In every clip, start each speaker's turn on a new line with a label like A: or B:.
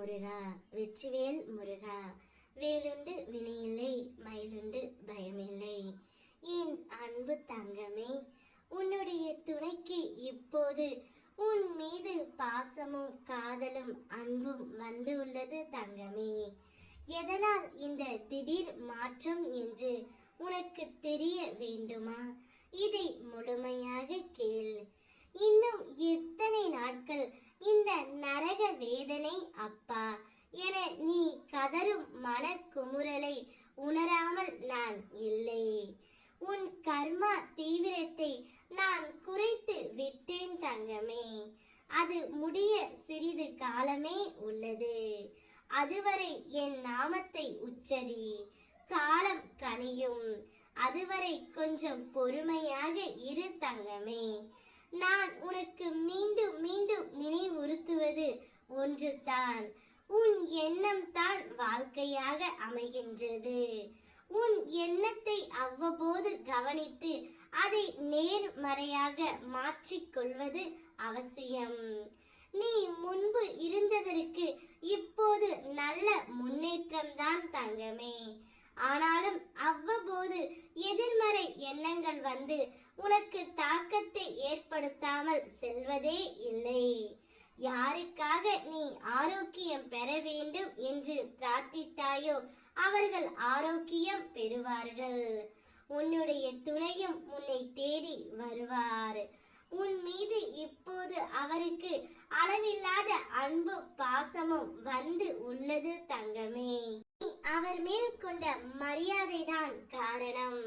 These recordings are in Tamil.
A: முருகா, வெற்றிவேல் முருகா. வேலுண்டு வினையில்லை, மயிலுண்டு பயமில்லை. என் அன்பு தங்கமே, உன்னுடைய துணைக்கு இப்போது உன் மீது பாசமும் காதலும் அன்பும் வந்து உள்ளது தங்கமே. எதனால் இந்த திடீர் மாற்றம் என்று உனக்கு தெரிய வேண்டுமா? இதை முழுமையாக கேள். இன்னும் எத்தனை நாட்கள் இந்த நரக வேதனை அப்பா என நீ கதரும் மன குமுறலை உணராமல் நான் இல்லை. உன் கர்மா தீவிரத்தை நான் குறைத்து விட்டேன் தங்கமே. அது முடிய சிறிது காலமே உள்ளது. அதுவரை என் நாமத்தை உச்சரி, காலம் கனியும். அதுவரை கொஞ்சம் பொறுமையாக இரு தங்கமே. நான் உனக்கு மீண்டும் மீண்டும் நினைவுறுத்துவது ஒன்றுதான். உன் எண்ணம் தான் வாழ்க்கையாக அமைகின்றது. உன் எண்ணத்தை அவ்வப்போது கவனித்து அதை நேர்மறையாக மாற்றிக்கொள்வது அவசியம். நீ முன்பு இருந்ததற்கு இப்போது நல்ல முன்னேற்றம் தான் தங்கமே. ஆனாலும் அவ்வப்போது எதிர்மறை எண்ணங்கள் வந்து உனக்கு தாக்கத்தை ஏற்படுத்தாமல் செல்வதே இல்லை. யாருக்காக நீ ஆரோக்கியம் பெற வேண்டும் என்று பிரார்த்தித்தாயோ அவர்கள் ஆரோக்கியம் பெறுவார்கள். உன்னுடைய துணையும் உன்னை தேடி வருவார். உன் மீது இப்போது அவருக்கு அளவில்லாத அன்பு பாசமும் வந்து உள்ளது தங்கமே. நீ அவர் மேல் கொண்ட மரியாதைதான் காரணம்.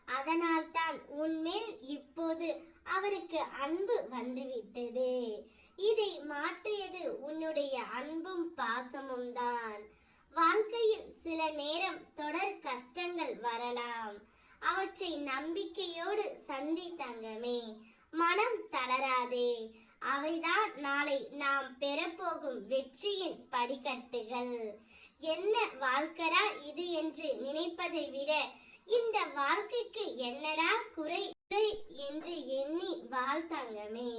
A: அதனால் தான் உன்மேல் இப்போது அவருக்கு அன்பு வந்துவிட்டது. இதை மாற்றியது உன்னுடைய அன்பும் பாசமும் தான். வாழ்க்கையில் சில நேரம் தொடர் கஷ்டங்கள் வரலாம். அவற்றை நம்பிக்கையோடு சந்தி தங்கமே. மனம் தளராதே. அவைதான் நாளை நாம் பெறப்போகும் வெற்றியின் படிக்கட்டுகள். என்ன வாழ்க்கடா இது என்று நினைப்பதை விட இந்த வாழ்க்கைக்கு என்னடா குறை என்று எண்ணி வாழ்த்தங்கமே.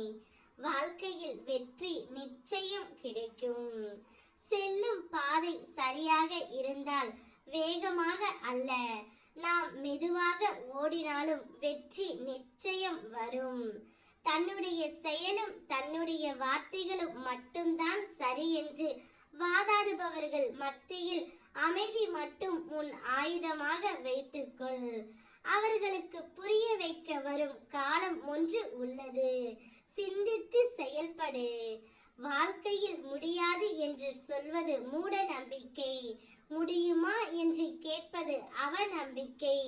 A: வாழ்க்கையில் வெற்றி நிச்சயம் கிடைக்கும். செல்லும் பாதை சரியாக இருந்தால் வேகமாக அல்ல, நாம் மெதுவாக ஓடினாலும் வெற்றி நிச்சயம் வரும். தன்னுடைய செயலும் தன்னுடைய வார்த்தைகளும் மட்டும்தான் சரி என்று வாதாடுபவர்கள் மத்தியில் அமைதி மட்டும் உன் ஆயுதமாக வைத்துக்கொள். அவர்களுக்கு புரிய வைக்க வரும் காலம் ஒன்று உள்ளது. சிந்தித்து செயல்படு. வாழ்க்கையில் முடியாது என்று சொல்வது மூட நம்பிக்கை. முடியுமா என்று கேட்பது அவநம்பிக்கை.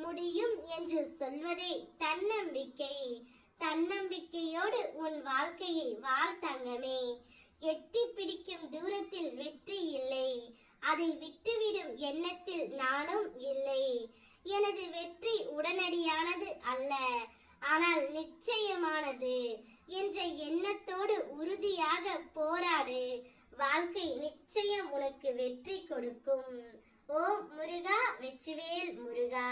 A: முடியும் என்று சொல்வதே தன்னம்பிக்கை. தன்னம்பிக்கையோடு உன் வாழ்க்கையை வாழ்த்தங்கமே. எட்டி பிடிக்கும் தூரத்தில் வெற்றி இல்லை. அதை விட்டுவிடும் எண்ணத்தில் நானும் இல்லை. எனது வெற்றி உடனடியானது அல்ல, ஆனால் நிச்சயமானது என்ற எண்ணத்தோடு உறுதியாக போராடு. வாழ்க்கை நிச்சயம் உனக்கு வெற்றி கொடுக்கும். ஓம் முருகா, வெற்றிவேல் முருகா.